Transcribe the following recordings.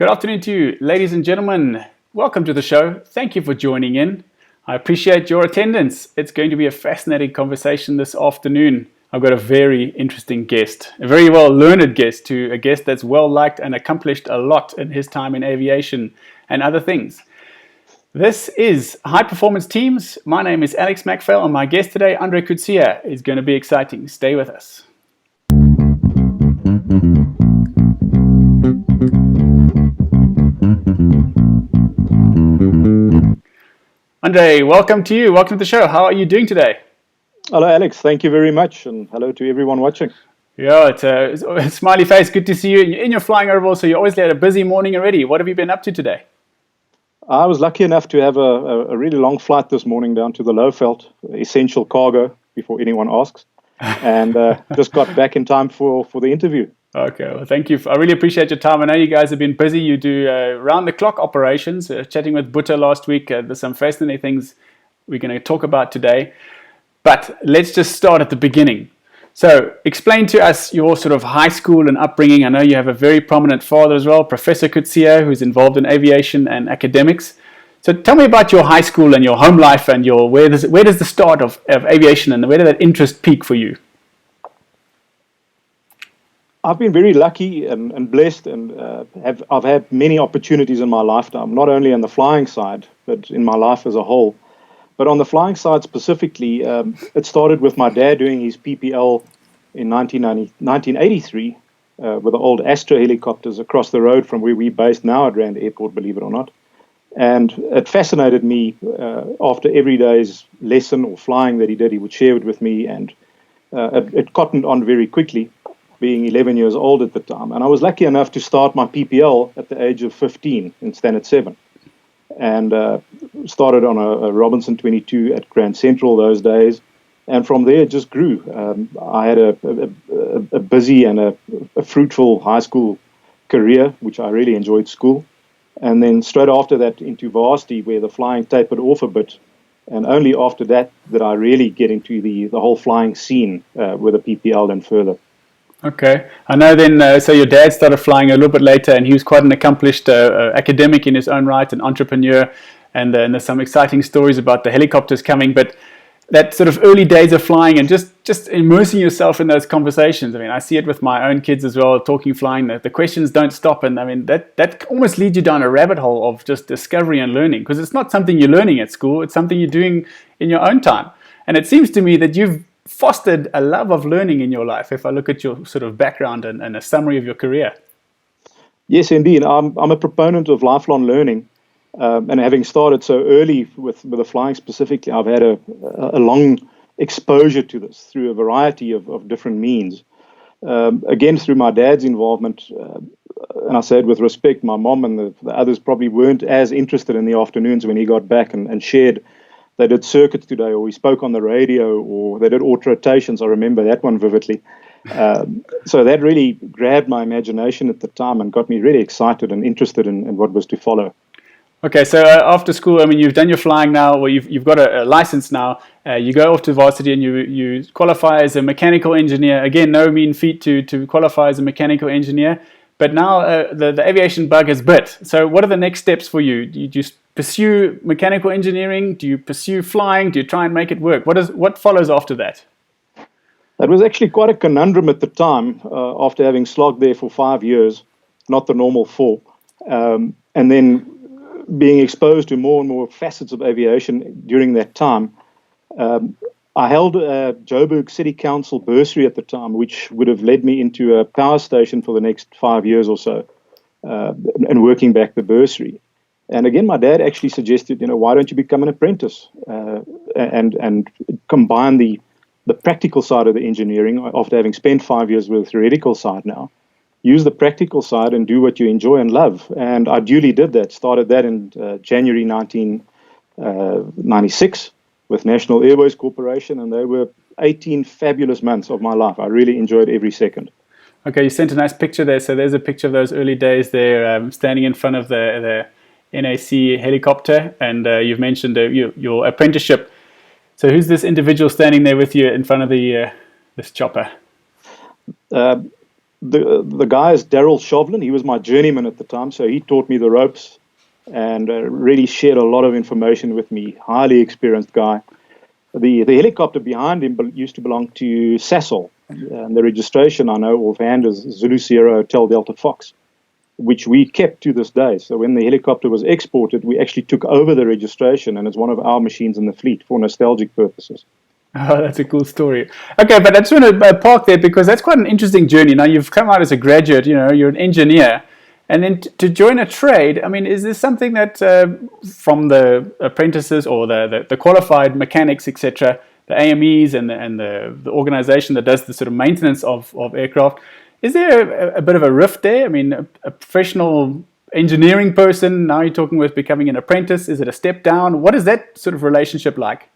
Good afternoon to you, ladies and gentlemen. Welcome to the show. Thank you for joining in. I appreciate your attendance. It's going to be a fascinating conversation this afternoon. I've got a very interesting guest, a very well-learned guest, a guest that's well-liked and accomplished a lot in his time in aviation and other things. This is High Performance Teams. My name is Alex MacPhail, and my guest today, André Coetzee, is going to be exciting. Stay with us. André, welcome to you. Welcome to the show. How are you doing today? Hello, Alex. Thank you very much, and hello to everyone watching. Yeah, it's a smiley face. Good to see you. In your flying overall, so you always had a busy morning already. What have you been up to today? I was lucky enough to have a really long flight this morning down to the Lowveld, essential cargo, before anyone asks, and just got back in time for the interview. Okay, well, thank you. I really appreciate your time. I know you guys have been busy. You do round-the-clock operations. Chatting with Butta last week, there's some fascinating things we're going to talk about today. But let's just start at the beginning. So explain to us your sort of high school and upbringing. I know you have a very prominent father as well, Professor Coetzee, who's involved in aviation and academics. So tell me about your high school and your home life and where does the start of aviation and where did that interest peak for you? I've been very lucky and blessed, and I've had many opportunities in my lifetime, not only on the flying side, but in my life as a whole. But on the flying side specifically, it started with my dad doing his PPL in 1983 with the old Astra helicopters across the road from where we're based now at Rand Airport, believe it or not. And it fascinated me after every day's lesson or flying that he did, he would share it with me, and it cottoned on very quickly, being 11 years old at the time. And I was lucky enough to start my PPL at the age of 15 in Standard 7. And started on a Robinson 22 at Grand Central those days. And from there, it just grew. I had a busy and a fruitful high school career, which I really enjoyed school. And then straight after that into varsity, where the flying tapered off a bit. And only after that did I really get into the whole flying scene with a PPL and further. Okay. I know then, so your dad started flying a little bit later, and he was quite an accomplished academic in his own right, an entrepreneur, and there's some exciting stories about the helicopters coming, but that sort of early days of flying and just immersing yourself in those conversations. I mean, I see it with my own kids as well, talking flying. The questions don't stop, and I mean, that almost leads you down a rabbit hole of just discovery and learning, because it's not something you're learning at school, it's something you're doing in your own time. And it seems to me that you've fostered a love of learning in your life, if I look at your sort of background and a summary of your career. Yes, indeed. I'm a proponent of lifelong learning, and having started so early with the flying specifically, I've had a long exposure to this through a variety of different means. Again, through my dad's involvement, and I say it with respect, my mom and the others probably weren't as interested in the afternoons when he got back and shared. They did circuits today, or we spoke on the radio, or they did auto rotations. I remember that one vividly. So that really grabbed my imagination at the time and got me really excited and interested in what was to follow. Okay, so after school, I mean, you've done your flying now, or you've got a license now. You go off to varsity and you qualify as a mechanical engineer. Again, no mean feat to qualify as a mechanical engineer. But now the aviation bug has bit. So what are the next steps for you? Do you just pursue mechanical engineering? Do you pursue flying? Do you try and make it work? What follows after that? That was actually quite a conundrum at the time, after having slogged there for 5 years, not the normal 4, and then being exposed to more and more facets of aviation during that time. I held a Joburg City Council bursary at the time, which would have led me into a power station for the next 5 years or so, and working back the bursary. And again, my dad actually suggested, why don't you become an apprentice and combine the practical side of the engineering after having spent 5 years with the theoretical side now. Use the practical side and do what you enjoy and love. And I duly did that. Started that in January 1996 with National Airways Corporation, and they were 18 fabulous months of my life. I really enjoyed every second. Okay, you sent a nice picture there. So there's a picture of those early days there, standing in front of the NAC helicopter, and you've mentioned your apprenticeship. So who's this individual standing there with you in front of this chopper? the guy is Daryl Shovlin. He was my journeyman at the time, so he taught me the ropes and really shared a lot of information with me. Highly experienced guy. The helicopter behind him used to belong to Sasol, and the registration I know offhand is Zulu Sierra Hotel Delta Fox, which we kept to this day. So when the helicopter was exported, we actually took over the registration, and it's one of our machines in the fleet for nostalgic purposes. Oh, that's a cool story. Okay, but I just want to park there because that's quite an interesting journey. Now, you've come out as a graduate, you're an engineer, and then to join a trade, I mean, is this something that from the apprentices or the qualified mechanics, etc., the AMEs and the organization that does the sort of maintenance of aircraft, is there a bit of a rift there? I mean, a professional engineering person, now you're talking with becoming an apprentice, is it a step down? What is that sort of relationship like?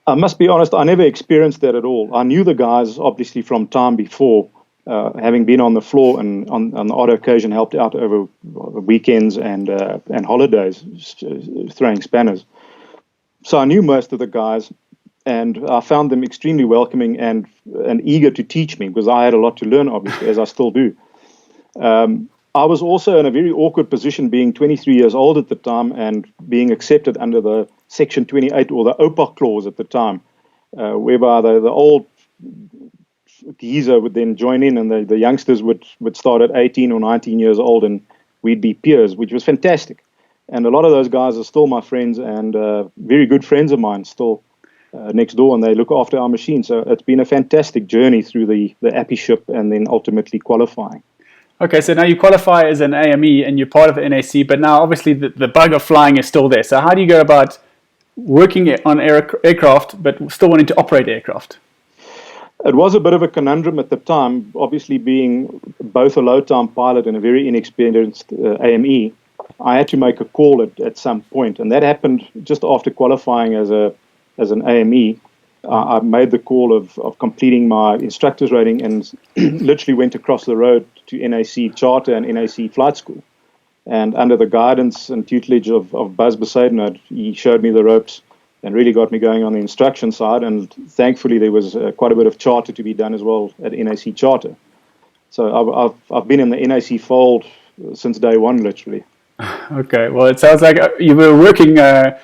I must be honest, I never experienced that at all. I knew the guys, obviously, from time before, having been on the floor and on the odd occasion helped out over weekends and holidays, throwing spanners. So I knew most of the guys, and I found them extremely welcoming and eager to teach me because I had a lot to learn, obviously, as I still do. I was also in a very awkward position, being 23 years old at the time and being accepted under the Section 28 or the OPA clause at the time, whereby the old geezer would then join in and the youngsters would start at 18 or 19 years old and we'd be peers, which was fantastic. And a lot of those guys are still my friends and very good friends of mine still next door, and they look after our machine. So it's been a fantastic journey through the apprenticeship and then ultimately qualifying. Okay, so now you qualify as an AME and you're part of the NAC, but now obviously the bug of flying is still there. So how do you go about working on aircraft but still wanting to operate aircraft? It was a bit of a conundrum at the time, obviously being both a low-time pilot and a very inexperienced AME. I had to make a call at some point, and that happened just after qualifying as an AME. I made the call of completing my instructor's rating and literally went across the road to NAC Charter and NAC Flight School. And under the guidance and tutelage of Buzz Besaidenout, he showed me the ropes and really got me going on the instruction side. And thankfully, there was quite a bit of charter to be done as well at NAC Charter. So I've been in the NAC fold since day one, literally. Okay, well, it sounds like you were working not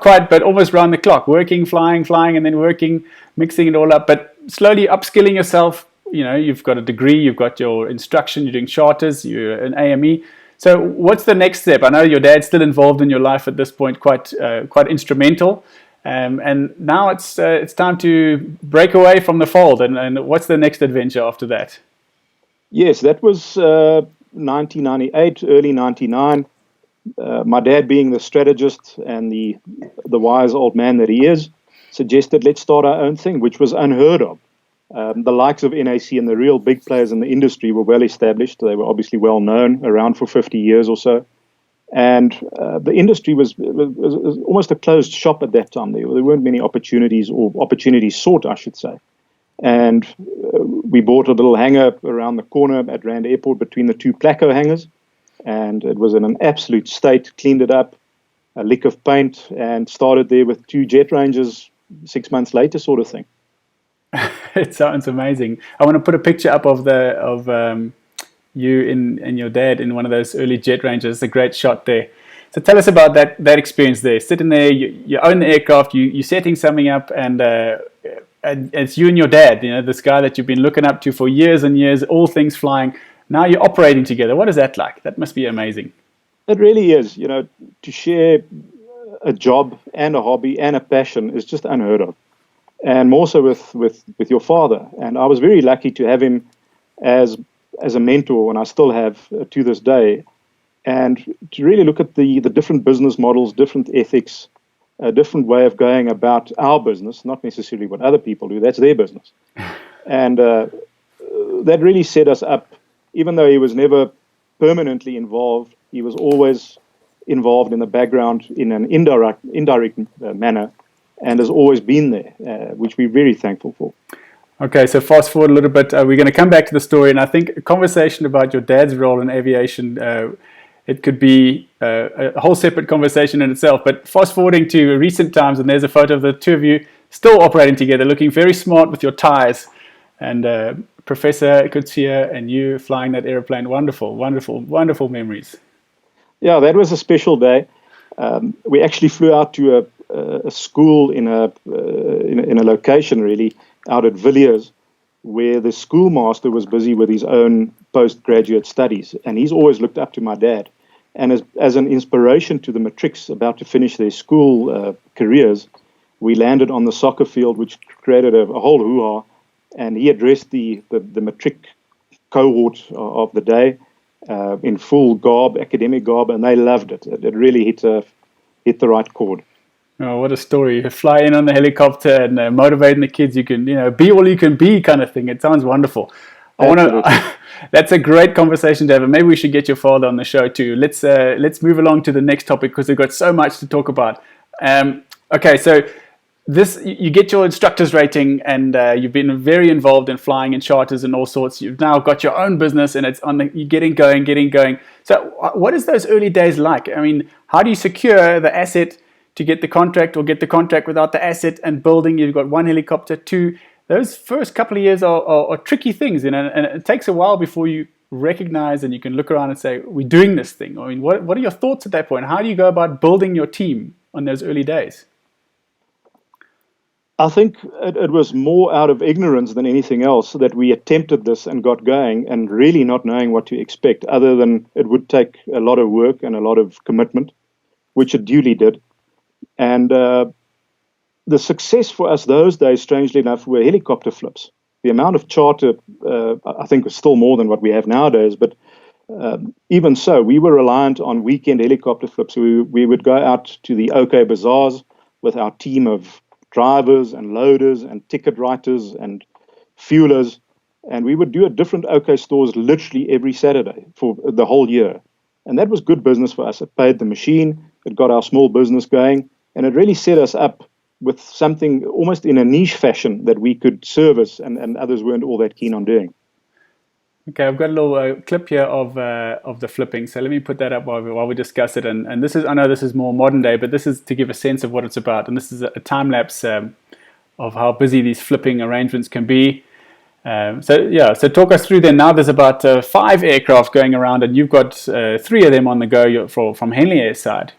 quite, but almost round the clock, working, flying, and then working, mixing it all up, but slowly upskilling yourself. You've got a degree, you've got your instruction, you're doing charters, you're an AME. So what's the next step? I know your dad's still involved in your life at this point, quite instrumental. And now it's time to break away from the fold. And what's the next adventure after that? Yes, that was 1998, early 99. My dad, being the strategist and the wise old man that he is, suggested let's start our own thing, which was unheard of. The likes of NAC and the real big players in the industry were well established. They were obviously well known, around for 50 years or so. And the industry was almost a closed shop at that time. There weren't many opportunities, or opportunities sought, I should say. And we bought a little hangar around the corner at Rand Airport between the two Placo hangars. And it was in an absolute state, cleaned it up, a lick of paint, and started there with 2 jet Rangers 6 months later, sort of thing. It sounds amazing. I want to put a picture up of you and your dad in one of those early jet Rangers. It's a great shot there. So tell us about that experience there. Sitting there, you own the aircraft, you're setting something up, and it's you and your dad, this guy that you've been looking up to for years and years, all things flying. Now you're operating together. What is that like? That must be amazing. It really is. To share a job and a hobby and a passion is just unheard of. And more so with your father. And I was very lucky to have him as a mentor, and I still have to this day, and to really look at the different business models, different ethics, a different way of going about our business, not necessarily what other people do. That's their business. And that really set us up. Even though he was never permanently involved, he was always involved in the background in an indirect manner, and has always been there, which we're very thankful for. Okay, so fast forward a little bit. We're going to come back to the story, and I think a conversation about your dad's role in aviation, it could be a whole separate conversation in itself. But fast forwarding to recent times, and there's a photo of the two of you still operating together, looking very smart with your ties. and Professor Coetzee and you flying that airplane. Wonderful, wonderful, wonderful memories. Yeah, that was a special day. We actually flew out to a school in a location really out at Villiers, where the schoolmaster was busy with his own postgraduate studies, and he's always looked up to my dad. And as an inspiration to the matrics about to finish their school careers, we landed on the soccer field, which created a whole hoo-ha, and he addressed the matric cohort of the day in full garb, academic garb, and they loved it. It really hit the right chord. Oh, what a story. You fly in on the helicopter and motivating the kids. You can, be all you can be kind of thing. It sounds wonderful. That's a great conversation to have. And maybe we should get your father on the show too. Let's move along to the next topic because we've got so much to talk about. Okay, so you get your instructor's rating, and you've been very involved in flying in charters and all sorts. You've now got your own business, and you're getting going. So what is those early days like? I mean, how do you secure the asset to get the contract, or get the contract without the asset and building? You've got one helicopter, two. Those first couple of years are tricky things, and it takes a while before you recognize and you can look around and say, we're doing this thing. I mean, what are your thoughts at that point? How do you go about building your team on those early days? I think it was more out of ignorance than anything else that we attempted this and got going, and really not knowing what to expect, other than it would take a lot of work and a lot of commitment, which it duly did. And the success for us those days, strangely enough, were helicopter flips. The amount of charter, I think, was still more than what we have nowadays. But even so, we were reliant on weekend helicopter flips. We would go out to the OK bazaars with our team of drivers and loaders and ticket writers and fuelers. And we would do at different OK stores literally every Saturday for the whole year. And that was good business for us. It paid the machine. It got our small business going. And it really set us up with something almost in a niche fashion that we could service and others weren't all that keen on doing. Okay, I've got a little clip here of the flipping. So let me put that up while we discuss it. And this is, I know this is more modern day, but this is to give a sense of what it's about. And this is a time lapse of how busy these flipping arrangements can be. So talk us through then. Now there's about 5 aircraft going around, and you've got 3 of them on the go from Henley Air side.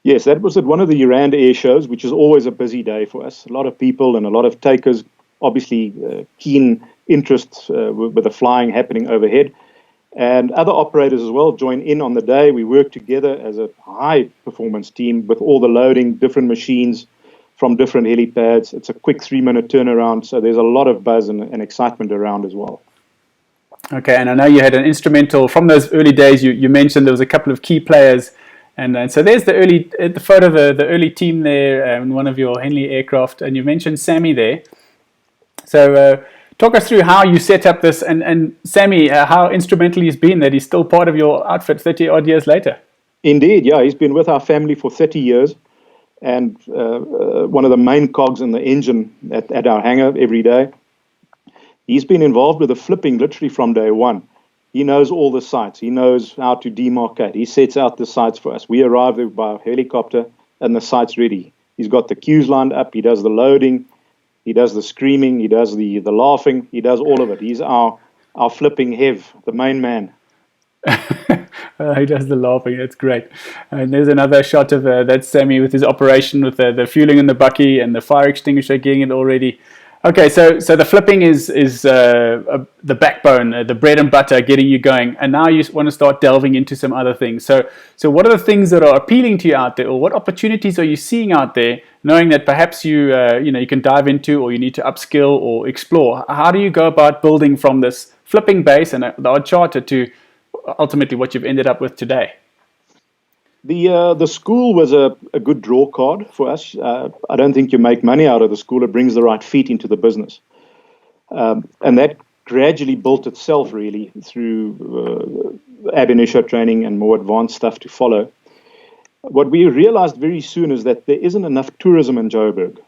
Yes, that was at one of the Uranda air shows, which is always a busy day for us. A lot of people and a lot of takers, obviously keen interest with the flying happening overhead. And other operators as well join in on the day. We work together as a high-performance team with all the loading, different machines from different helipads. It's a quick 3-minute turnaround, so there's a lot of buzz and excitement around as well. Okay, and I know you had an instrumental from those early days. You mentioned there was a couple of key players. And so there's the photo of the early team there in one of your Henley aircraft, and you mentioned Sammy there. So talk us through how you set up this, and Sammy, how instrumental he's been that he's still part of your outfit 30 odd years later. Indeed, yeah, he's been with our family for 30 years, and one of the main cogs in the engine at our hangar every day. He's been involved with the flipping literally from day one. He knows all the sites. He knows how to demarcate. He sets out the sites for us. We arrive there by helicopter and the site's ready. He's got the queues lined up. He does the loading. He does the screaming. He does the laughing. He does all of it. He's our flipping Hev, the main man. He does the laughing. That's great. And there's another shot of that's Sammy with his operation with the fueling in the bucky and the fire extinguisher getting it all ready. Okay, so the flipping is the backbone, the bread and butter, getting you going, and now you want to start delving into some other things. So what are the things that are appealing to you out there, or what opportunities are you seeing out there, knowing that perhaps you can dive into, or you need to upskill or explore? How do you go about building from this flipping base and the odd charter to ultimately what you've ended up with today? The school was a good draw card for us. I don't think you make money out of the school. It brings the right feet into the business. And that gradually built itself, really, through ab initio training and more advanced stuff to follow. What we realized very soon is that there isn't enough tourism in Joburg.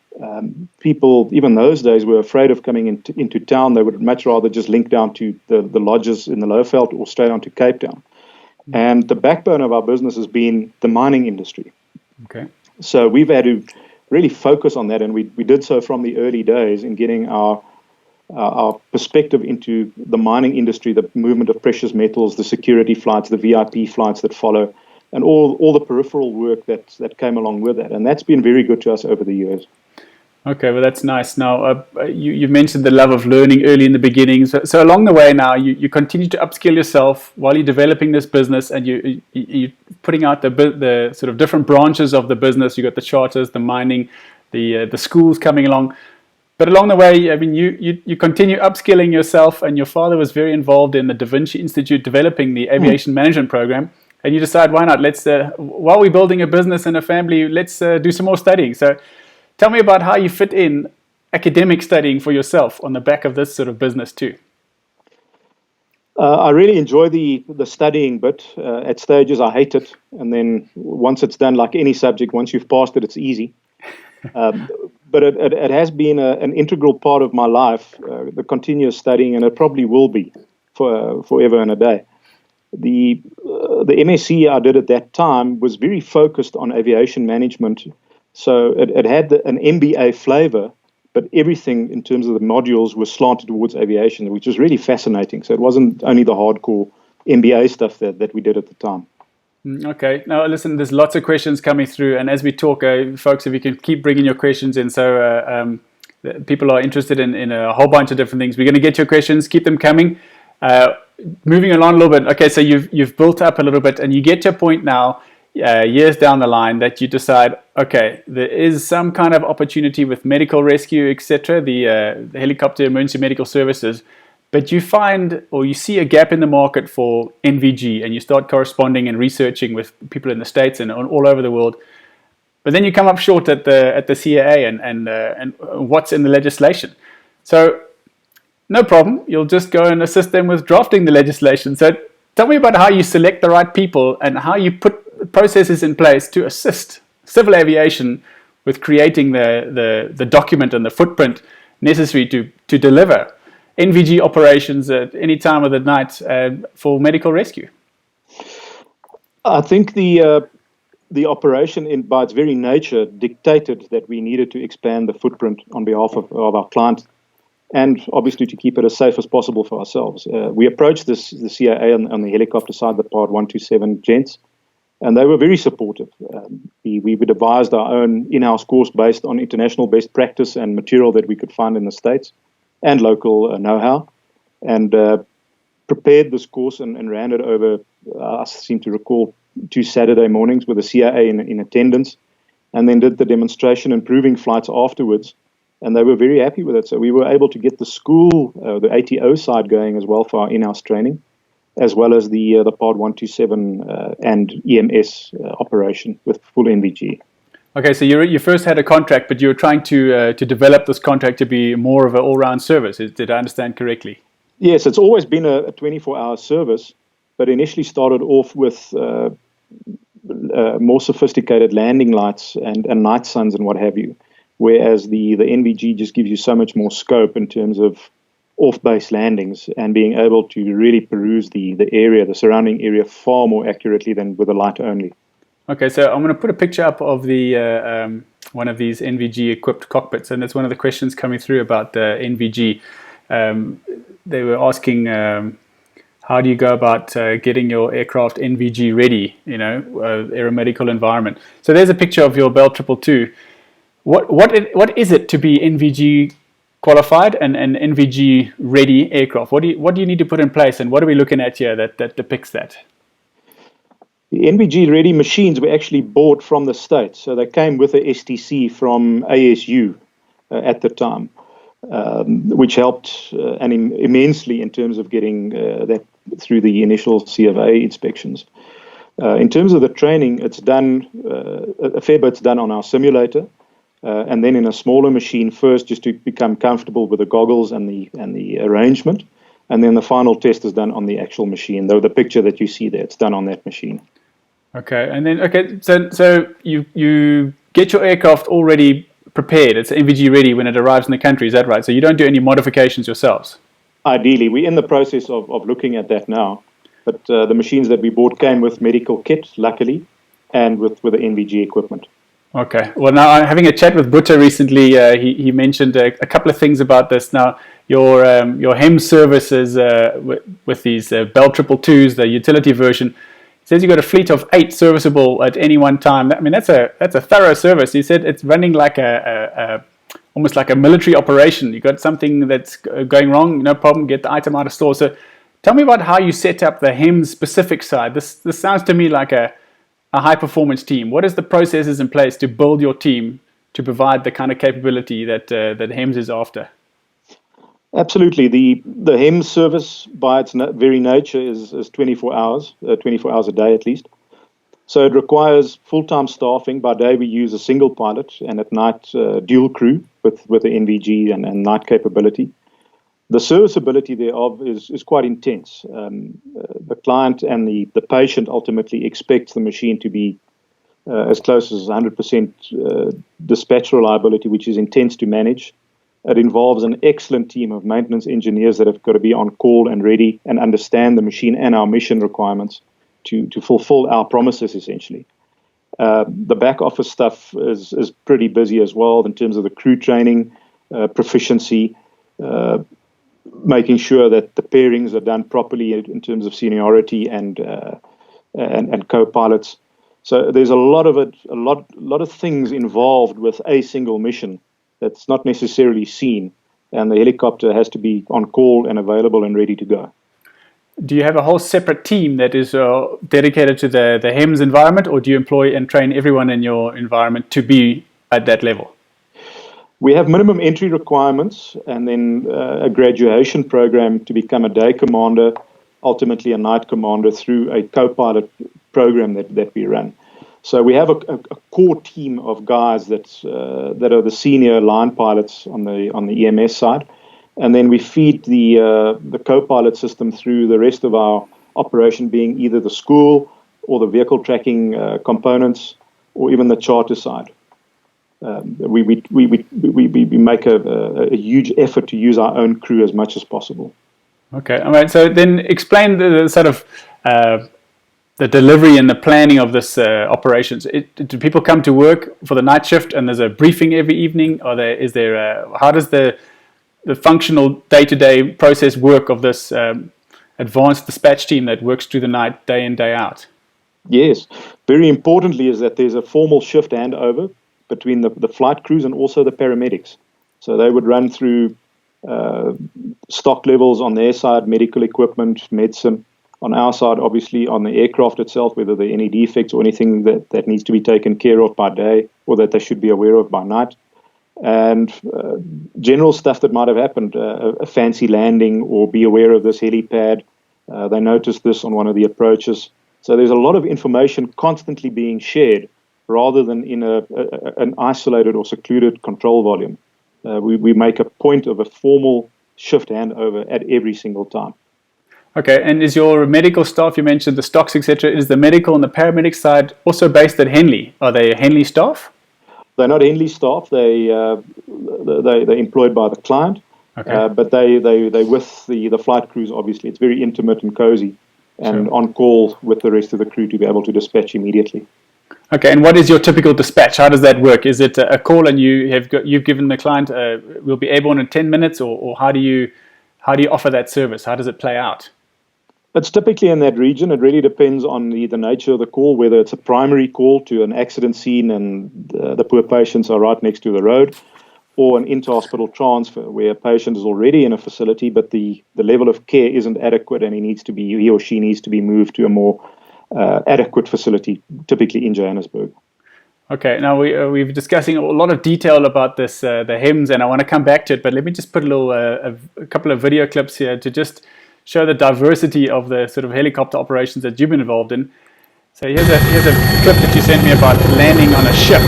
People, even those days, were afraid of coming into town. They would much rather just link down to the lodges in the Lowveld or straight on to Cape Town. And the backbone of our business has been the mining industry. Okay. So we've had to really focus on that, and we did so from the early days in getting our our perspective into the mining industry, the movement of precious metals, the security flights, the VIP flights that follow, and all the peripheral work that came along with that. And that's been very good to us over the years. Okay, well, that's nice. Now, you mentioned the love of learning early in the beginning. So along the way now, you continue to upskill yourself while you're developing this business, and you're putting out the sort of different branches of the business. You got the charters, the mining, the schools coming along. But along the way, I mean, you continue upskilling yourself, and your father was very involved in the Da Vinci Institute developing the Aviation Management program. And you decide, why not? Let's while we're building a business and a family, let's do some more studying. So tell me about how you fit in academic studying for yourself on the back of this sort of business too. I really enjoy the studying bit. At stages, I hate it. And then once it's done, like any subject, once you've passed it, it's easy. But it has been an integral part of my life, the continuous studying, and it probably will be forever and a day. The MSc I did at that time was very focused on aviation management. So it had an MBA flavor, but everything in terms of the modules was slanted towards aviation, which was really fascinating. So it wasn't only the hardcore MBA stuff that we did at the time. Okay. Now, listen, there's lots of questions coming through. And as we talk, folks, if you can keep bringing your questions in. So people are interested in a whole bunch of different things. We're going to get your questions. Keep them coming. Moving along a little bit. Okay, so you've built up a little bit, and you get to a point now, years down the line, that you decide, okay, there is some kind of opportunity with medical rescue, etc., the helicopter emergency medical services, but you find or you see a gap in the market for NVG, and you start corresponding and researching with people in the States and all over the world. But then you come up short at the CAA and what's in the legislation. So no problem, you'll just go and assist them with drafting the legislation. So tell me about how you select the right people and how you put processes in place to assist civil aviation with creating the document and the footprint necessary to deliver NVG operations at any time of the night for medical rescue. I think the operation, by its very nature, dictated that we needed to expand the footprint on behalf of our client, and obviously to keep it as safe as possible for ourselves. We approached the CAA on the helicopter side, the Part 127 gents, and they were very supportive. We devised our own in-house course based on international best practice and material that we could find in the States and local know-how, and prepared this course and ran it over, I seem to recall, 2 Saturday mornings with the CAA in attendance, and then did the demonstration and proving flights afterwards. And they were very happy with it. So we were able to get the school, the ATO side going as well for our in-house training, as well as the Part 127 and EMS operation with full NVG. Okay, so you first had a contract, but you were trying to develop this contract to be more of an all-round service. Did I understand correctly? Yes, it's always been a 24-hour service, but initially started off with more sophisticated landing lights and night suns and what have you. Whereas the NVG just gives you so much more scope in terms of off-base landings and being able to really peruse the area, the surrounding area, far more accurately than with a light only. Okay, so I'm going to put a picture up of the one of these NVG-equipped cockpits, and that's one of the questions coming through about NVG. They were asking, how do you go about getting your aircraft NVG ready, aeromedical environment? So there's a picture of your Bell 222. What is it to be NVG qualified and NVG ready aircraft? What do you need to put in place, and what are we looking at here that depicts that? The NVG ready machines were actually bought from the States, so they came with a STC from ASU at the time, which helped immensely in terms of getting that through the initial C of A inspections. In terms of the training, it's done, a fair bit's done on our simulator. And then in a smaller machine first, just to become comfortable with the goggles and the arrangement, and then the final test is done on the actual machine. Though the picture that you see there, it's done on that machine. Okay, and then so you get your aircraft already prepared. It's NVG ready when it arrives in the country. Is that right? So you don't do any modifications yourselves? Ideally, we're in the process of looking at that now. But the machines that we bought came with medical kit, luckily, and with the NVG equipment. Okay. Well, now I'm having a chat with Butta recently. He mentioned a couple of things about this. Now, your HEMS services with these Bell 222s, the utility version, it says you've got a fleet of 8 serviceable at any one time. I mean, that's a thorough service. He said it's running like almost like a military operation. You got something that's going wrong, no problem, get the item out of store. So, tell me about how you set up the HEMS specific side. This sounds to me like a high performance team. What is the processes in place to build your team to provide the kind of capability that HEMS is after? Absolutely. The HEMS service by its very nature is 24 hours a day at least. So it requires full-time staffing. By day we use a single pilot, and at night dual crew with the NVG and night capability. The serviceability thereof is quite intense. The client and the patient ultimately expects the machine to be as close as 100% dispatch reliability, which is intense to manage. It involves an excellent team of maintenance engineers that have got to be on call and ready and understand the machine and our mission requirements to fulfill our promises, essentially. The back office stuff is pretty busy as well in terms of the crew training, proficiency, making sure that the pairings are done properly in terms of seniority and co-pilots. So there's a lot of things involved with a single mission that's not necessarily seen, and the helicopter has to be on call and available and ready to go. Do you have a whole separate team that is dedicated to the HEMS environment, or do you employ and train everyone in your environment to be at that level? We have minimum entry requirements and then a graduation program to become a day commander, ultimately a night commander through a co-pilot program that we run. So we have a core team of guys that are the senior line pilots on the EMS side, and then we feed the co-pilot system through the rest of our operation, being either the school or the vehicle tracking components, or even the charter side. We make a huge effort to use our own crew as much as possible. Okay, all right. So then explain the sort of the delivery and the planning of this operations. Do people come to work for the night shift and there's a briefing every evening? Or how does the functional day-to-day process work of this advanced dispatch team that works through the night, day in, day out? Yes. Very importantly is that there's a formal shift handover between the flight crews and also the paramedics. So they would run through stock levels on their side, medical equipment, medicine. On our side, obviously, on the aircraft itself, whether there are any defects or anything that needs to be taken care of by day or that they should be aware of by night. And general stuff that might have happened, a fancy landing, or be aware of this helipad. They noticed this on one of the approaches. So there's a lot of information constantly being shared rather than in an isolated or secluded control volume. We make a point of a formal shift handover at every single time. Okay, and is your medical staff, you mentioned the stocks, etc., is the medical and the paramedic side also based at Henley? Are they Henley staff? They're not Henley staff. They're employed by the client, okay. But they with the flight crews, obviously. It's very intimate and cozy, and Sure. on call with the rest of the crew to be able to dispatch immediately. Okay, and what is your typical dispatch? How does that work? Is it a call and you've given the client, we'll be able in 10 minutes, or how do you offer that service? How does it play out? It's typically in that region. It really depends on the nature of the call, whether it's a primary call to an accident scene and the poor patients are right next to the road, or an inter-hospital transfer where a patient is already in a facility but the level of care isn't adequate and he or she needs to be moved to a more adequate facility, typically in Johannesburg. Okay, now we've been discussing a lot of detail about this, the HEMS, and I want to come back to it, but let me just put a couple of video clips here to just show the diversity of the sort of helicopter operations that you've been involved in. So here's a clip that you sent me about landing on a ship.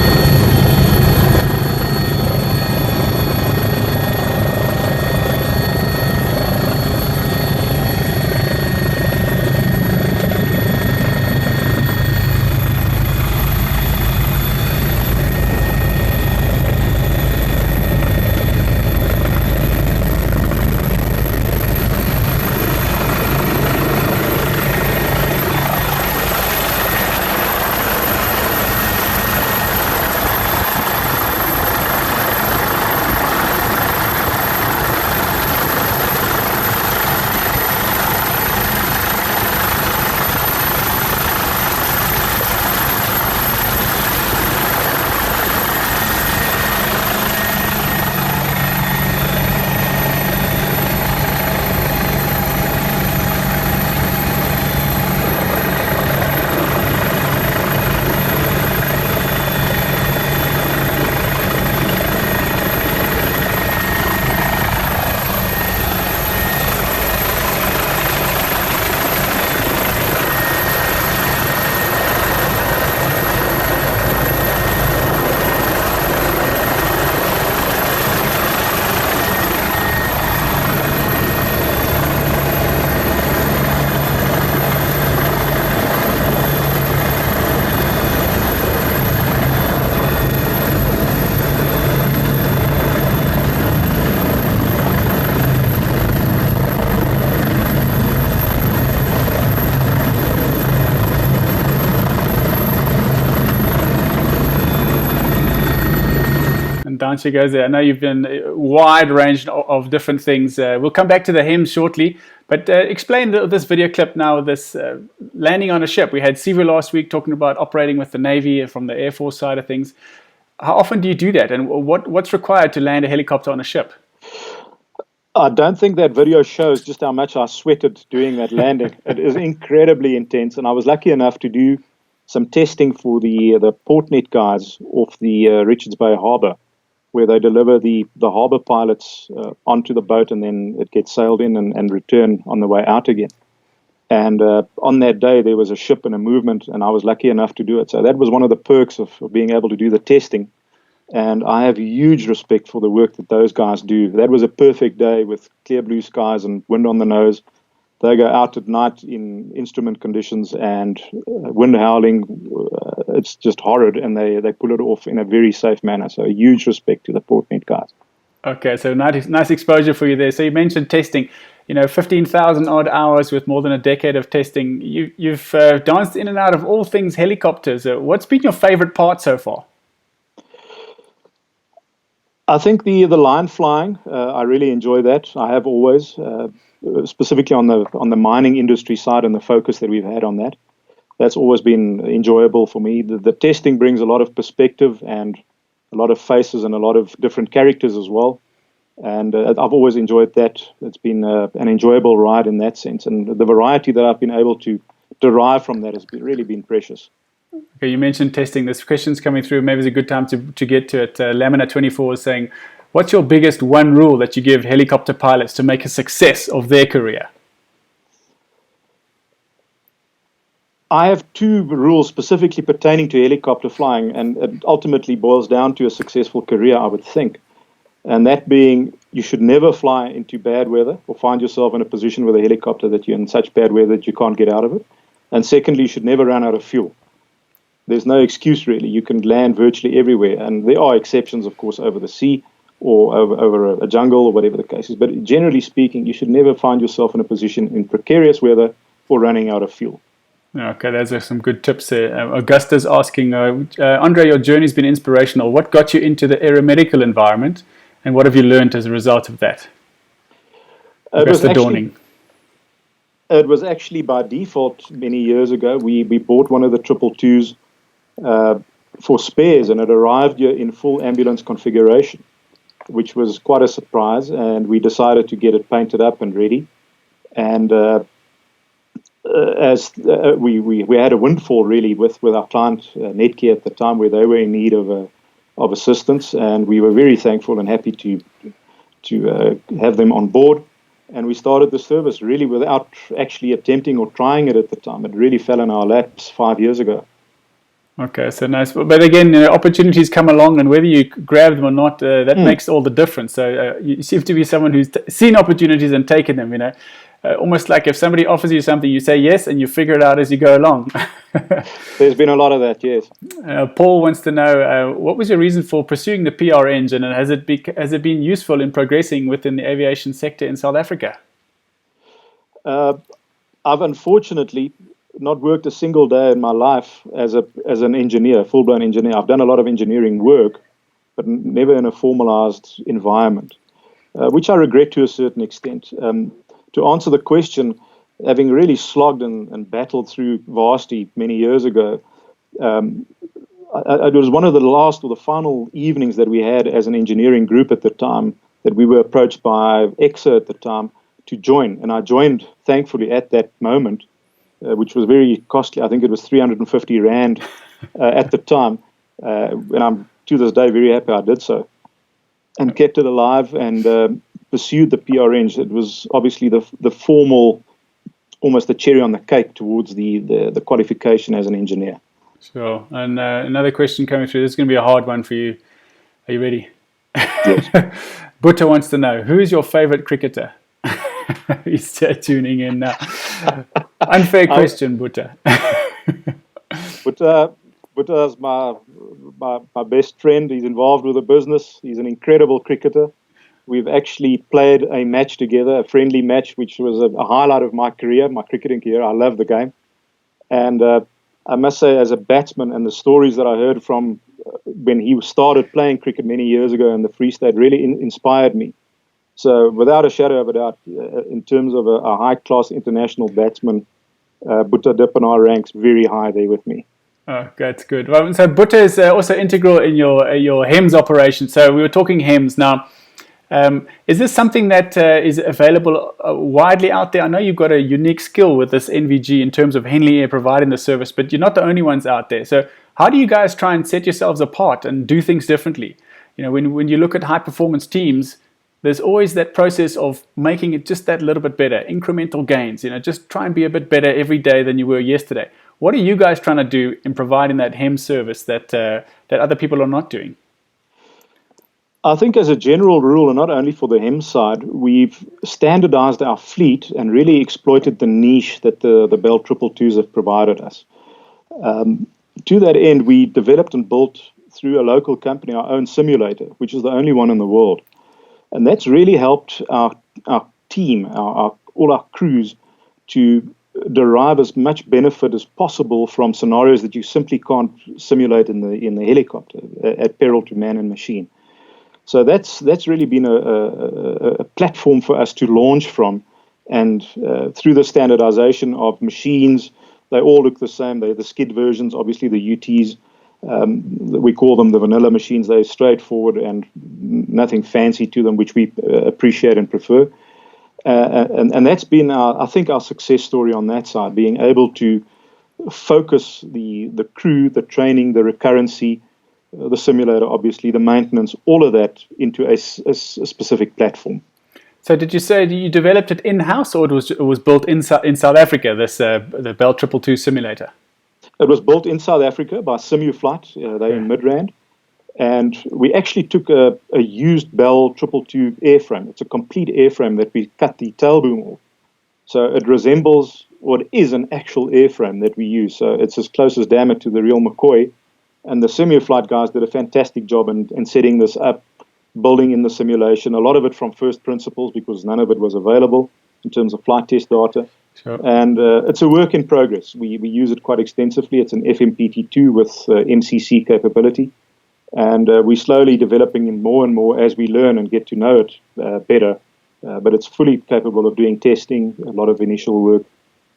down she goes there. I know you've been a wide range of different things. We'll come back to the HEMS shortly, but explain this video clip now, this landing on a ship. We had Siva last week talking about operating with the Navy from the Air Force side of things. How often do you do that, and what's required to land a helicopter on a ship? I don't think that video shows just how much I sweated doing that landing. It is incredibly intense, and I was lucky enough to do some testing for the Portnet guys off the Richards Bay Harbour, where they deliver the harbour pilots onto the boat, and then it gets sailed in and return on the way out again. And on that day, there was a ship and a movement, and I was lucky enough to do it. So that was one of the perks of being able to do the testing. And I have huge respect for the work that those guys do. That was a perfect day with clear blue skies and wind on the nose. They go out at night in instrument conditions and wind howling. It's just horrid, and they pull it off in a very safe manner. So huge respect to the Portnet guys. Okay, so nice exposure for you there. So you mentioned testing. 15,000 odd hours with more than a decade of testing. You've danced in and out of all things helicopters. What's been your favorite part so far? I think the line flying, I really enjoy that. I have always, specifically on the mining industry side and the focus that we've had on that. That's always been enjoyable for me. The testing brings a lot of perspective and a lot of faces and a lot of different characters as well. And I've always enjoyed that. It's been an enjoyable ride in that sense. And the variety that I've been able to derive from that has really been precious. Okay, you mentioned testing. This question's coming through. Maybe it's a good time to get to it. Lamina24 is saying, what's your biggest one rule that you give helicopter pilots to make a success of their career? I have two rules specifically pertaining to helicopter flying, and it ultimately boils down to a successful career, I would think. And that being, you should never fly into bad weather or find yourself in a position with a helicopter that you're in such bad weather that you can't get out of it. And secondly, you should never run out of fuel. There's no excuse, really. You can land virtually everywhere. And there are exceptions, of course, over the sea or over a jungle or whatever the case is. But generally speaking, you should never find yourself in a position in precarious weather or running out of fuel. Okay, those are some good tips there. Augusta's asking, Andre, your journey's been inspirational. What got you into the aeromedical environment, and what have you learned as a result of that? Augusta Dawning. It was actually by default many years ago. We bought one of the 222s for spares, and it arrived here in full ambulance configuration, which was quite a surprise, and we decided to get it painted up and ready. And we had a windfall really with our client Netcare at the time, where they were in need of assistance, and we were very thankful and happy to have them on board. And we started the service really without actually attempting or trying it at the time. It really fell in our laps 5 years ago. Okay, so nice. But again, opportunities come along, and whether you grab them or not, that makes all the difference. So you seem to be someone who's seen opportunities and taken them, almost like if somebody offers you something, you say yes, and you figure it out as you go along. There's been a lot of that, yes. Paul wants to know, what was your reason for pursuing the PR engine, and has it been useful in progressing within the aviation sector in South Africa? I've unfortunately not worked a single day in my life as an engineer, full-blown engineer. I've done a lot of engineering work, but never in a formalized environment, which I regret to a certain extent. To answer the question, having really slogged and battled through varsity many years ago, it was one of the last or the final evenings that we had as an engineering group at the time that we were approached by EXA at the time to join. And I joined, thankfully, at that moment, which was very costly. I think it was 350 Rand at the time. And I'm, to this day, very happy I did so. And kept it alive and pursued the PR Eng. It was obviously the formal, almost the cherry on the cake towards the qualification as an engineer. Sure. And another question coming through. This is going to be a hard one for you. Are you ready? Yes. Butta wants to know, who is your favorite cricketer? He's tuning in now. Unfair question, Butta. Butta's my best friend. He's involved with the business. He's an incredible cricketer. We've actually played a match together, a friendly match, which was a highlight of my career, my cricketing career. I love the game. And I must say, as a batsman, and the stories that I heard from when he started playing cricket many years ago in the Free State really inspired me. So without a shadow of a doubt, in terms of a high-class international batsman, Butta Dippenaar ranks very high there with me. Oh, that's good. Well, so Butta is also integral in your HEMS operation. So we were talking HEMS now. Is this something that is available widely out there? I know you've got a unique skill with this NVG in terms of Henley Air providing the service, but you're not the only ones out there. So how do you guys try and set yourselves apart and do things differently? You know, when you look at high performance teams, there's always that process of making it just that little bit better, incremental gains. You know, just try and be a bit better every day than you were yesterday. What are you guys trying to do in providing that HEMS service that other people are not doing? I think as a general rule, and not only for the HEMS side, we've standardized our fleet and really exploited the niche that the Bell 222s have provided us. To that end, we developed and built through a local company our own simulator, which is the only one in the world. And that's really helped our team, all our crews, to derive as much benefit as possible from scenarios that you simply can't simulate in the helicopter at peril to man and machine. So that's really been a platform for us to launch from, and through the standardization of machines, they all look the same. They're the skid versions, obviously the UTs. We call them the vanilla machines. They're straightforward and nothing fancy to them, which we appreciate and prefer. And that's been, I think, our success story on that side, being able to focus the crew, the training, the recurrency, the simulator, obviously, the maintenance, all of that into a specific platform. So did you say you developed it in-house, or it was built in South Africa, the Bell 222 simulator? It was built in South Africa by SimuFlight. They're in Midrand. And we actually took a used Bell 222 airframe. It's a complete airframe that we cut the tail boom off. So it resembles what is an actual airframe that we use. So it's as close as damn it to the real McCoy. And the SimuFlight guys did a fantastic job in setting this up, building in the simulation, a lot of it from first principles because none of it was available in terms of flight test data. Sure. And it's a work in progress. We use it quite extensively. It's an FMPT2 with MCC capability. And we're slowly developing it more and more as we learn and get to know it better. But it's fully capable of doing testing, a lot of initial work,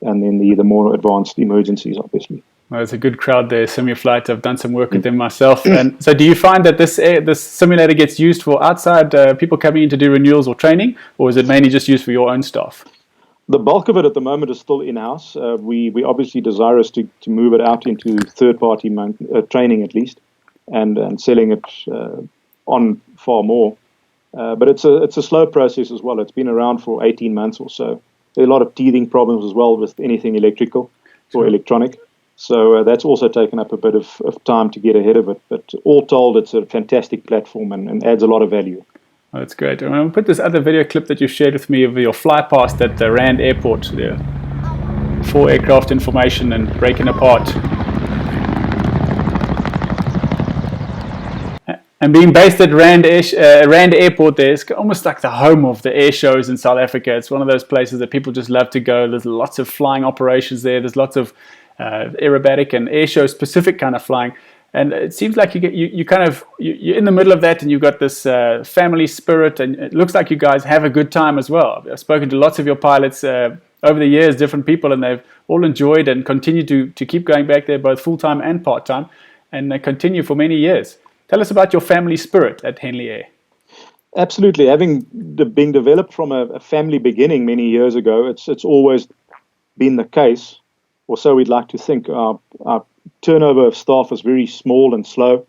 and then the more advanced emergencies, obviously. Well, it's a good crowd there, SimuFlight. I've done some work with them myself. And so do you find that this simulator gets used for outside people coming in to do renewals or training, or is it mainly just used for your own staff? The bulk of it at the moment is still in-house. We obviously desirous to move it out into third-party training at least, and selling it on far more. But it's a slow process as well. It's been around for 18 months or so. There are a lot of teething problems as well with anything electrical or electronic. So that's also taken up a bit of time to get ahead of it. But all told, it's a fantastic platform and adds a lot of value. Oh, that's great. I'm going to put this other video clip that you shared with me of your fly past at the Rand Airport there. 4 aircraft information and breaking apart. And being based at Rand Airport there, it's almost like the home of the air shows in South Africa. It's one of those places that people just love to go. There's lots of flying operations there. There's lots of aerobatic and air show specific kind of flying. And it seems like you're in the middle of that, and you've got this family spirit, and it looks like you guys have a good time as well. I've spoken to lots of your pilots over the years, different people, and they've all enjoyed and continue to keep going back there, both full-time and part-time, and they continue for many years. Tell us about your family spirit at Henley Air. Absolutely. Having been developed from a family beginning many years ago, it's always been the case, or so we'd like to think. Our turnover of staff is very small and slow.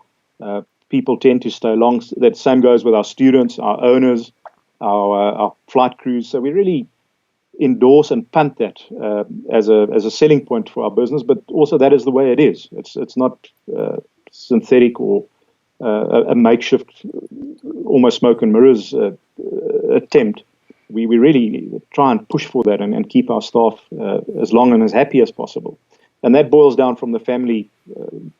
People tend to stay long. That same goes with our students, our owners, our flight crews. So we really endorse and punt that as a selling point for our business. But also that is the way it is. It's not synthetic or a makeshift, almost smoke and mirrors attempt. We really try and push for that and keep our staff as long and as happy as possible. And that boils down from the family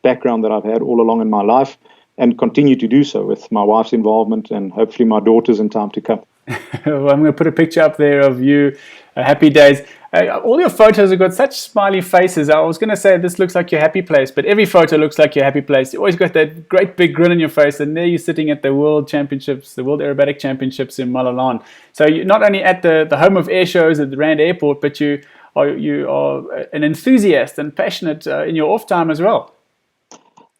background that I've had all along in my life, and continue to do so with my wife's involvement and hopefully my daughters in time to come. Well, I'm going to put a picture up there of you Happy days. All your photos have got such smiley faces. I was going to say this looks like your happy place, but every photo looks like your happy place. You always got that great big grin on your face, and there you're sitting at the World Championships, the World Aerobatic Championships in Malalan. So you're not only at the home of air shows at the Rand Airport, but you are an enthusiast and passionate in your off time as well.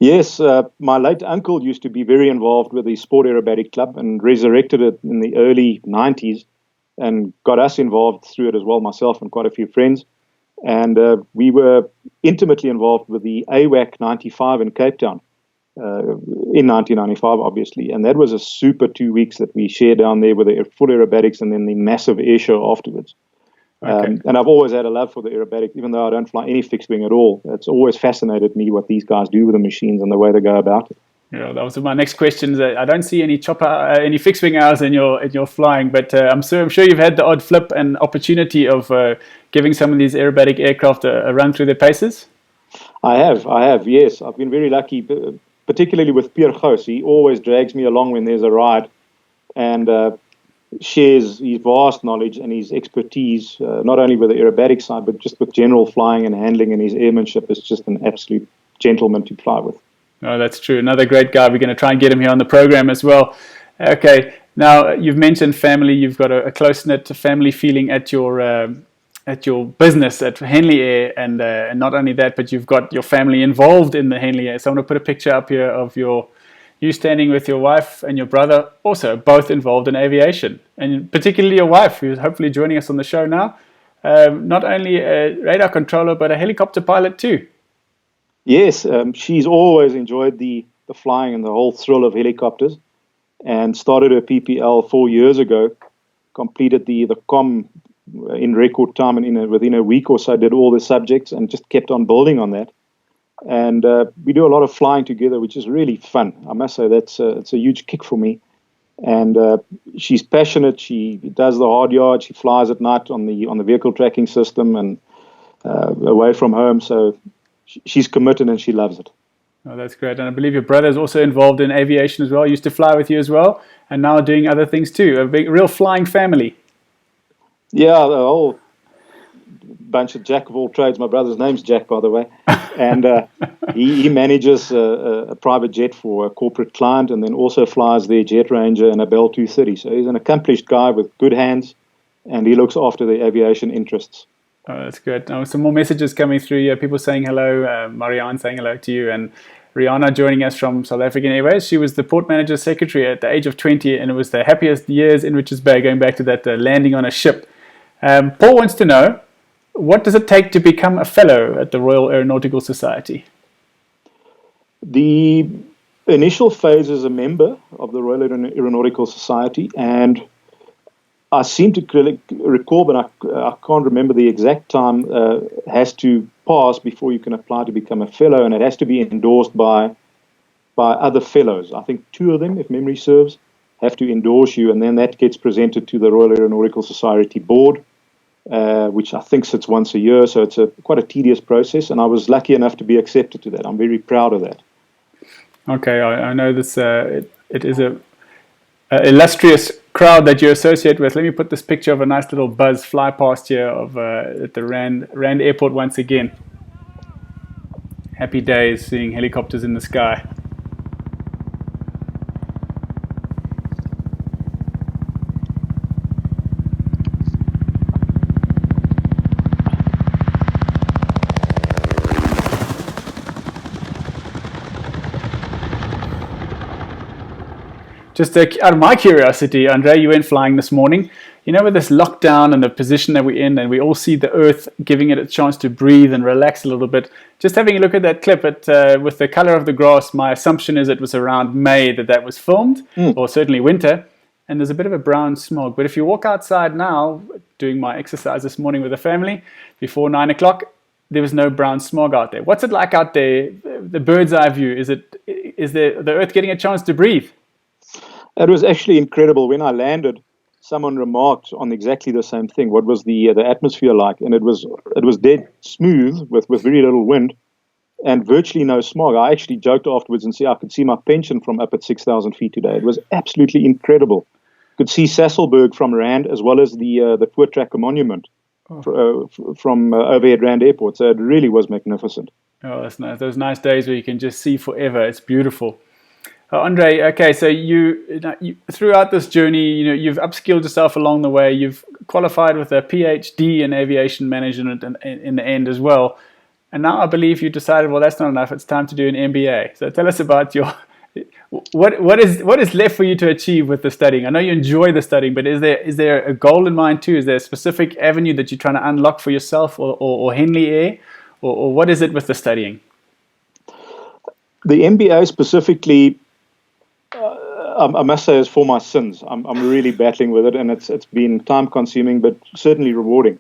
Yes, my late uncle used to be very involved with the Sport Aerobatic Club and resurrected it in the early 90s and got us involved through it as well, myself and quite a few friends. And we were intimately involved with the AWAC 95 in Cape Town in 1995, obviously. And that was a super 2 weeks that we shared down there with the full aerobatics and then the massive air show afterwards. Okay. And I've always had a love for the aerobatic, even though I don't fly any fixed wing at all. It's always fascinated me what these guys do with the machines and the way they go about it. Yeah, that was my next question. I don't see any any fixed wing hours in your flying, but I'm sure you've had the odd flip and opportunity of giving some of these aerobatic aircraft a run through their paces. I have. Yes, I've been very lucky, particularly with Prof Coetzee. He always drags me along when there's a ride, and shares his vast knowledge and his expertise, not only with the aerobatic side, but just with general flying and handling, and his airmanship is just an absolute gentleman to fly with. Oh, that's true. Another great guy. We're going to try and get him here on the program as well. Okay, now you've mentioned family. You've got a close-knit family feeling at your business at Henley Air, and not only that, but you've got your family involved in the Henley Air. So I'm going to put a picture up here of you standing with your wife and your brother, also both involved in aviation, and particularly your wife, who's hopefully joining us on the show now. Not only a radar controller, but a helicopter pilot too. Yes, she's always enjoyed the flying and the whole thrill of helicopters, and started her PPL 4 years ago, completed the COM in record time, and within a week or so did all the subjects and just kept on building on that. And we do a lot of flying together, which is really fun. I must say it's a huge kick for me. And she's passionate. She does the hard yard. She flies at night on the vehicle tracking system and away from home. So she's committed and she loves it. Oh, that's great. And I believe your brother is also involved in aviation as well. He used to fly with you as well, and now doing other things too. A real flying family. Yeah, the whole bunch of jack of all trades. My brother's name's Jack, by the way, and he manages a private jet for a corporate client, and then also flies their Jet Ranger and a Bell 230. So he's an accomplished guy with good hands, and he looks after the aviation interests. Oh, that's good. Now, some more messages coming through. Yeah, people saying hello. Marianne saying hello to you, and Rihanna joining us from South African Airways. She was the port manager secretary at the age of 20, and it was the happiest years in Richards Bay, going back to that landing on a ship. Paul wants to know, what does it take to become a fellow at the Royal Aeronautical Society? The initial phase is a member of the Royal Aeronautical Society, and I seem to recall, but I can't remember the exact time, has to pass before you can apply to become a fellow, and it has to be endorsed by other fellows. I think 2 of them, if memory serves, have to endorse you, and then that gets presented to the Royal Aeronautical Society board, which I think sits once a year, so it's quite a tedious process, and I was lucky enough to be accepted to that. I'm very proud of that. Okay, I know this. It is a illustrious crowd that you associate with. Let me put this picture of a nice little buzz fly past here at the Rand Airport once again. Happy days seeing helicopters in the sky. Just out of my curiosity, Andre, you went flying this morning. You know, with this lockdown and the position that we're in, and we all see the Earth giving it a chance to breathe and relax a little bit. Just having a look at that clip with the color of the grass, my assumption is it was around May that was filmed, or certainly winter, and there's a bit of a brown smog. But if you walk outside now, doing my exercise this morning with the family, before 9 o'clock, there was no brown smog out there. What's it like out there, the bird's eye view? Is the Earth getting a chance to breathe? It was actually incredible. When I landed, someone remarked on exactly the same thing. What was the atmosphere like? And it was dead smooth with very little wind and virtually no smog. I actually joked afterwards and said I could see my pension from up at 6,000 feet today. It was absolutely incredible. Could see Sasolburg from Rand as well as the Voortrekker Monument from overhead Rand Airport. So it really was magnificent. Oh, that's nice. Those nice days where you can just see forever. It's beautiful. Andre, okay, so you throughout this journey, you've upskilled yourself along the way. You've qualified with a PhD in aviation management in the end as well. And now I believe you decided, well, that's not enough. It's time to do an MBA. So tell us about what is left for you to achieve with the studying. I know you enjoy the studying, but is there a goal in mind too? Is there a specific avenue that you're trying to unlock for yourself or Henley Air, or what is it with the studying? The MBA specifically, I must say, is for my sins. I'm really battling with it, and it's been time consuming, but certainly rewarding.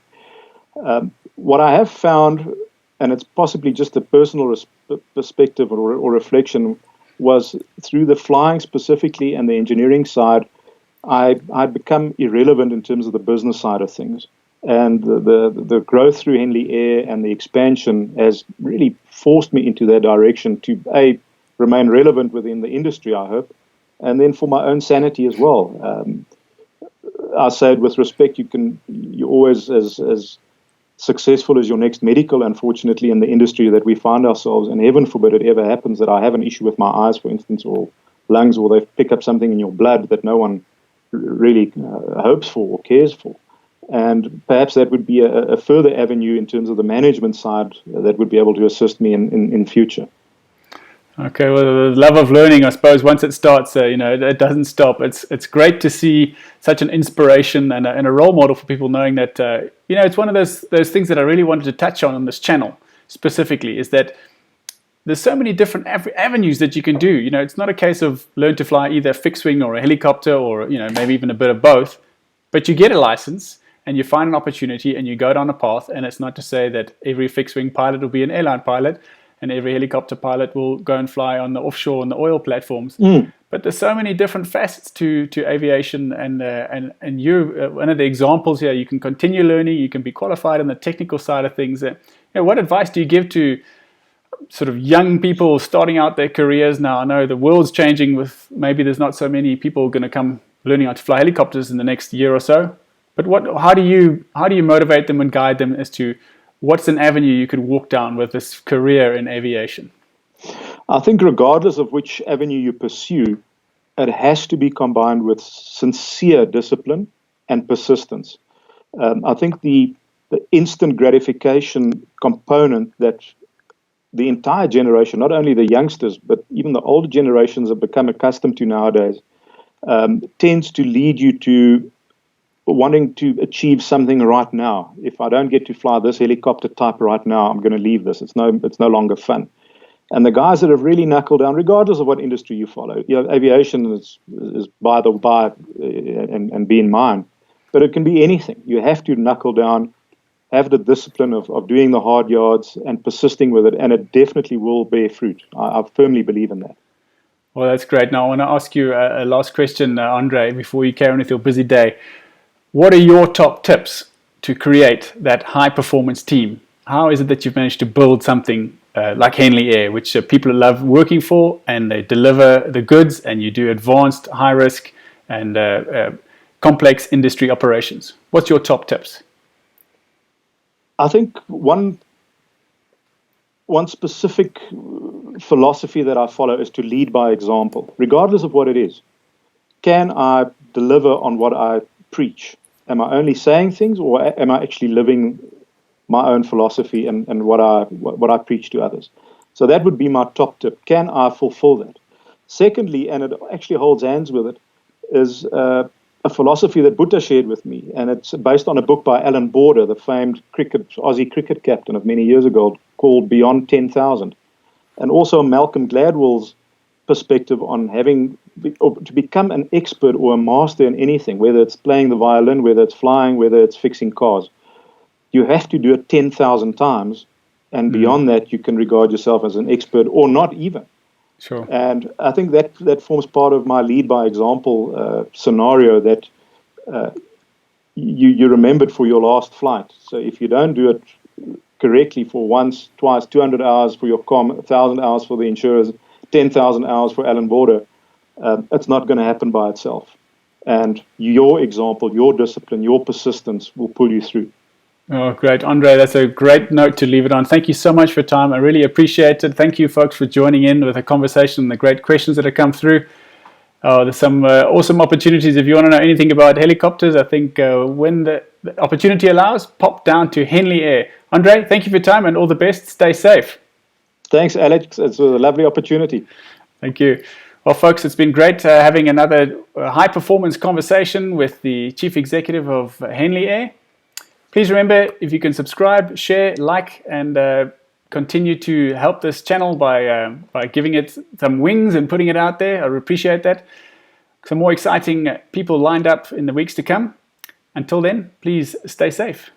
What I have found, and it's possibly just a personal perspective or reflection, was through the flying specifically and the engineering side, I'd become irrelevant in terms of the business side of things. And the growth through Henley Air and the expansion has really forced me into that direction to, remain relevant within the industry, I hope, and then for my own sanity as well. I say it with respect, you're always as successful as your next medical, unfortunately, in the industry that we find ourselves, and heaven forbid it ever happens that I have an issue with my eyes, for instance, or lungs, or they pick up something in your blood that no one really hopes for or cares for. And perhaps that would be a further avenue in terms of the management side that would be able to assist me in future. Okay, well, the love of learning, I suppose, once it starts, it doesn't stop. It's great to see such an inspiration and a role model for people, knowing that, it's one of those things that I really wanted to touch on this channel specifically, is that there's so many different avenues that you can do. It's not a case of learn to fly either a fixed wing or a helicopter or, maybe even a bit of both, but you get a license and you find an opportunity and you go down a path. And it's not to say that every fixed wing pilot will be an airline pilot, and every helicopter pilot will go and fly on the offshore and the oil platforms. But there's so many different facets to aviation, and you're one of the examples here. You can continue learning, you can be qualified on the technical side of things. What advice do you give to sort of young people starting out their careers now? I know the world's changing, with maybe there's not so many people going to come learning how to fly helicopters in the next year or so. But how do you motivate them and guide them as to what's an avenue you could walk down with this career in aviation? I think regardless of which avenue you pursue, it has to be combined with sincere discipline and persistence. I think the instant gratification component that the entire generation, not only the youngsters, but even the older generations have become accustomed to nowadays, tends to lead you to wanting to achieve something right now. If I don't get to fly this helicopter type right now, I'm going to leave this. It's no longer fun. And the guys that have really knuckled down, regardless of what industry you follow, aviation is by and be in mind, but it can be anything. You have to knuckle down, have the discipline of doing the hard yards and persisting with it, and it definitely will bear fruit. I firmly believe in that. Well, that's great. Now I want to ask you a last question, Andre, before you carry on with your busy day. What are your top tips to create that high-performance team? How is it that you've managed to build something like Henley Air, which people love working for, and they deliver the goods, and you do advanced, high-risk, and complex industry operations? What's your top tips? I think one specific philosophy that I follow is to lead by example, regardless of what it is. Can I deliver on what I preach? Am I only saying things, or am I actually living my own philosophy and what I preach to others? So that would be my top tip. Can I fulfill that? Secondly, and it actually holds hands with it, is a philosophy that Buddha shared with me, and it's based on a book by Alan Border, the famed Aussie cricket captain of many years ago, called Beyond 10,000, and also Malcolm Gladwell's perspective on to become an expert or a master in anything, whether it's playing the violin, whether it's flying, whether it's fixing cars. You have to do it 10,000 times, and beyond that, you can regard yourself as an expert or not even. Sure. And I think that forms part of my lead by example scenario, that you remembered for your last flight. So if you don't do it correctly for once, twice, 200 hours for your comm, 1,000 hours for the insurers, 10,000 hours for Alan Border, it's not going to happen by itself. And your example, your discipline, your persistence will pull you through. Oh, great. Andre, that's a great note to leave it on. Thank you so much for your time. I really appreciate it. Thank you, folks, for joining in with the conversation and the great questions that have come through. There's some awesome opportunities. If you want to know anything about helicopters, I think when the opportunity allows, pop down to Henley Air. Andre, thank you for your time and all the best. Stay safe. Thanks, Alex. It's a lovely opportunity. Thank you. Well, folks, it's been great having another high-performance conversation with the Chief Executive of Henley Air. Please remember, if you can subscribe, share, like, and continue to help this channel by giving it some wings and putting it out there. I appreciate that. Some more exciting people lined up in the weeks to come. Until then, please stay safe.